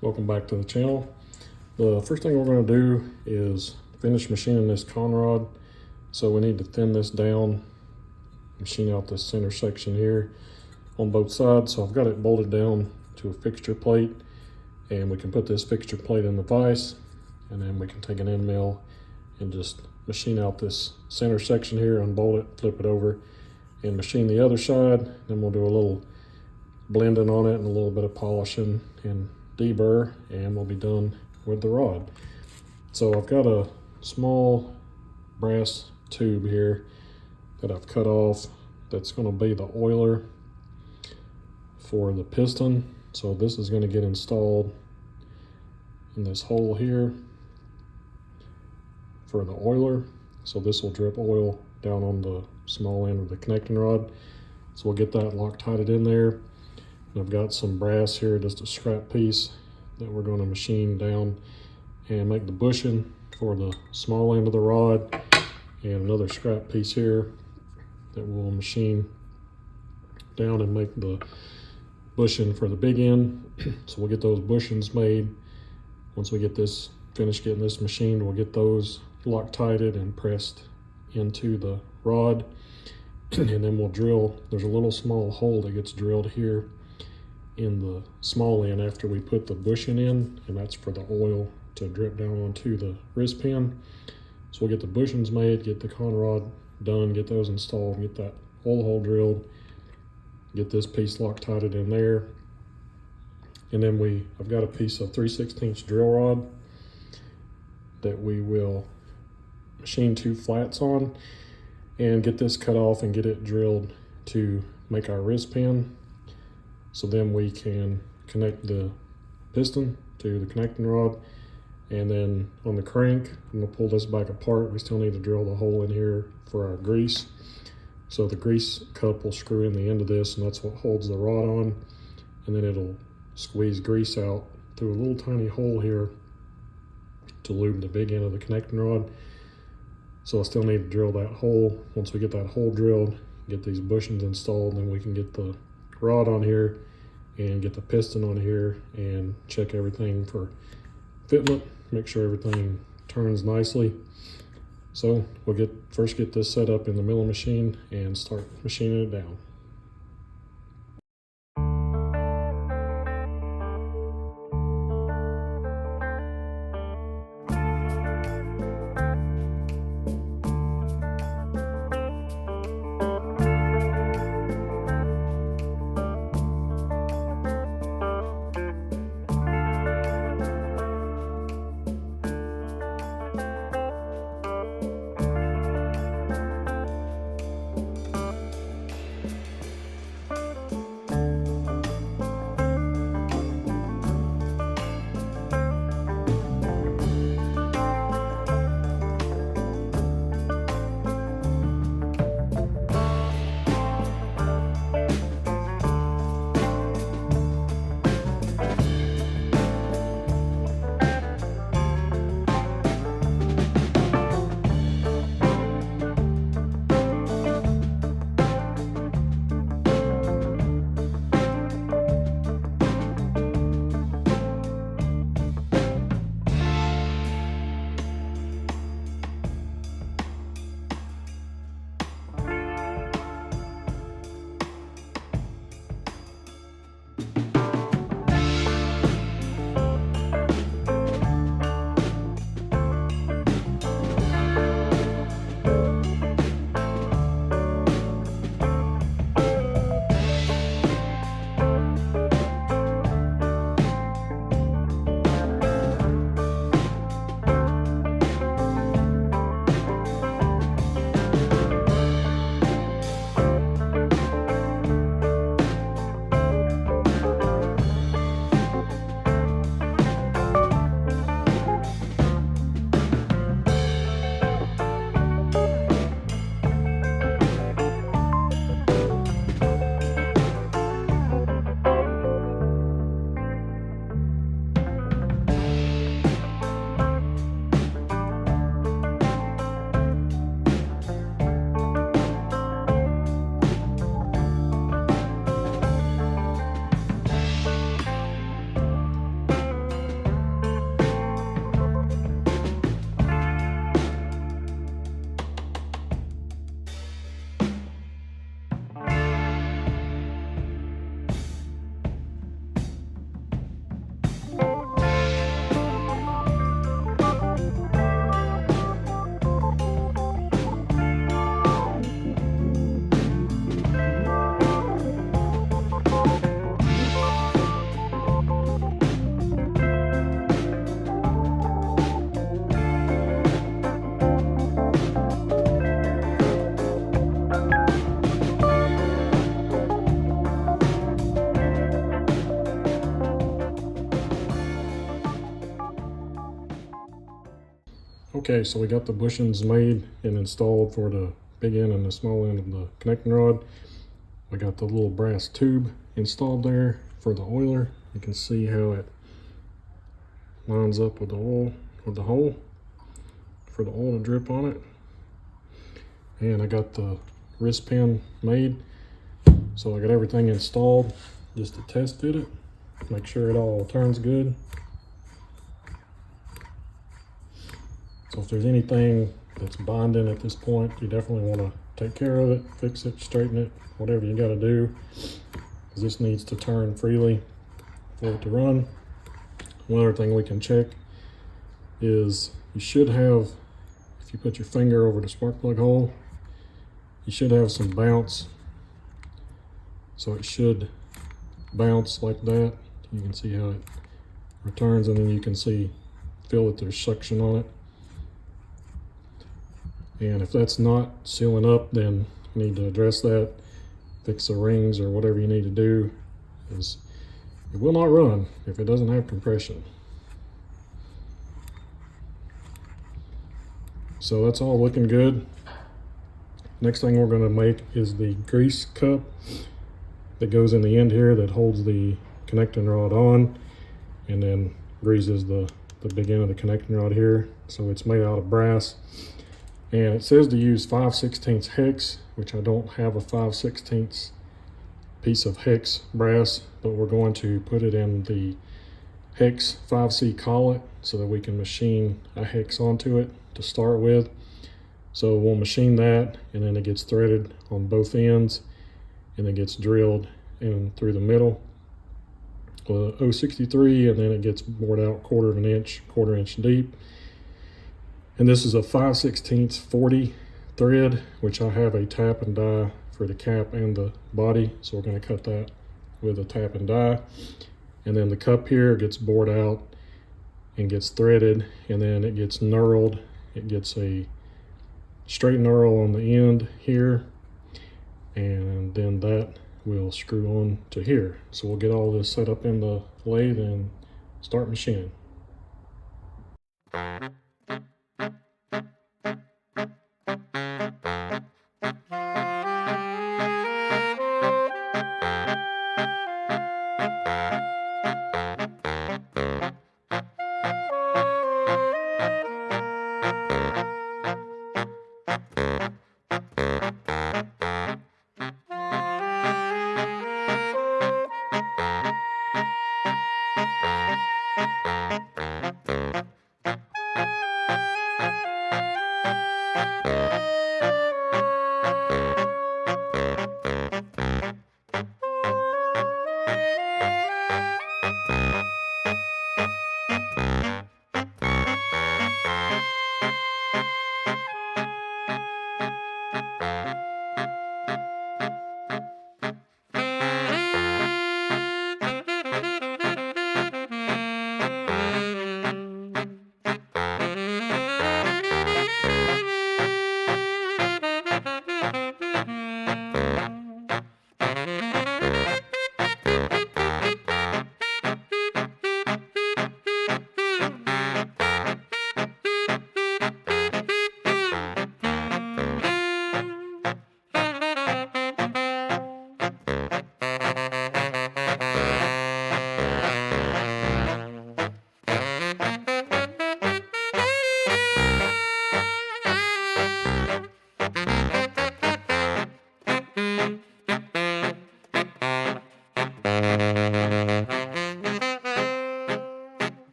Welcome back to the channel. The first thing we're going to do is finish machining this conrod. So we need to thin this down, machine out this center section here on both sides. So I've got it bolted down to a fixture plate, and we can put this fixture plate in the vise, and then we can take an end mill and just machine out this center section here, unbolt it, flip it over, and machine the other side. Then we'll do a little blending on it and a little bit of polishing and deburr, and we'll be done with the rod. So I've got a small brass tube here that I've cut off that's going to be the oiler for the piston. So this is going to get installed in this hole here for the oiler. So this will drip oil down on the small end of the connecting rod. So we'll get that Loctited in there. And I've got some brass here, just a scrap piece that we're going to machine down and make the bushing for the small end of the rod, and another scrap piece here that we'll machine down and make the bushing for the big end. So we'll get those bushings made. Once we get this finished getting this machined, we'll get those Loctited and pressed into the rod, and then we'll drill. There's a little small hole that gets drilled here in the small end after we put the bushing in, and that's for the oil to drip down onto the wrist pin. So we'll get the bushings made, get the conrod done, get those installed, get that oil hole drilled, get this piece Loctited in there, and then I've got a piece of 3/16 drill rod that we will machine 2 flats on and get this cut off and get it drilled to make our wrist pin. So then we can connect the piston to the connecting rod, and then on the crank, I'm going to pull this back apart. We still need to drill the hole in here for our grease. So the grease cup will screw in the end of this, and that's what holds the rod on, and then it'll squeeze grease out through a little tiny hole here to lube the big end of the connecting rod. So I still need to drill that hole. Once we get that hole drilled, get these bushings installed, then we can get the rod on here and get the piston on here and check everything for fitment, make sure everything turns nicely. So we'll first get this set up in the milling machine and start machining it down. Okay, so we got the bushings made and installed for the big end and the small end of the connecting rod. We got the little brass tube installed there for the oiler. You can see how it lines up with the oil, with the hole for the oil to drip on it. And I got the wrist pin made. So I got everything installed just to test fit it, make sure it all turns good. So if there's anything that's bonding at this point, you definitely want to take care of it, fix it, straighten it, whatever you got to do, because this needs to turn freely for it to run. One other thing we can check is you should have, if you put your finger over the spark plug hole, you should have some bounce. So it should bounce like that. You can see how it returns, and then you can feel that there's suction on it. And if that's not sealing up, then you need to address that, fix the rings or whatever you need to do, because it will not run if it doesn't have compression. So that's all looking good. Next thing we're going to make is the grease cup that goes in the end here that holds the connecting rod on and then greases the big end of the connecting rod here. So it's made out of brass. And it says to use 5/16 hex, which I don't have a 5/16 piece of hex brass, but we're going to put it in the hex 5C collet so that we can machine a hex onto it to start with. So we'll machine that, and then it gets threaded on both ends, and it gets drilled in through the middle with a 063, and then it gets bored out quarter inch deep. And this is a 5/16 40 thread, which I have a tap and die for the cap and the body. So we're going to cut that with a tap and die. And then the cup here gets bored out and gets threaded, and then it gets knurled. It gets a straight knurl on the end here, and then that will screw on to here. So we'll get all this set up in the lathe and start machining.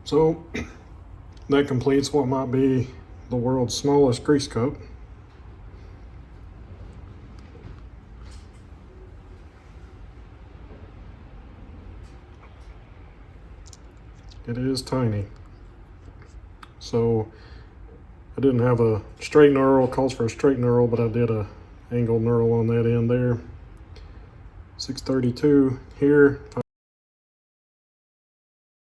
So that completes what might be the world's smallest grease coat. It is tiny. So I didn't have a straight knurl, calls for a straight knurl, but I did a angled knurl on that end there. 632 here.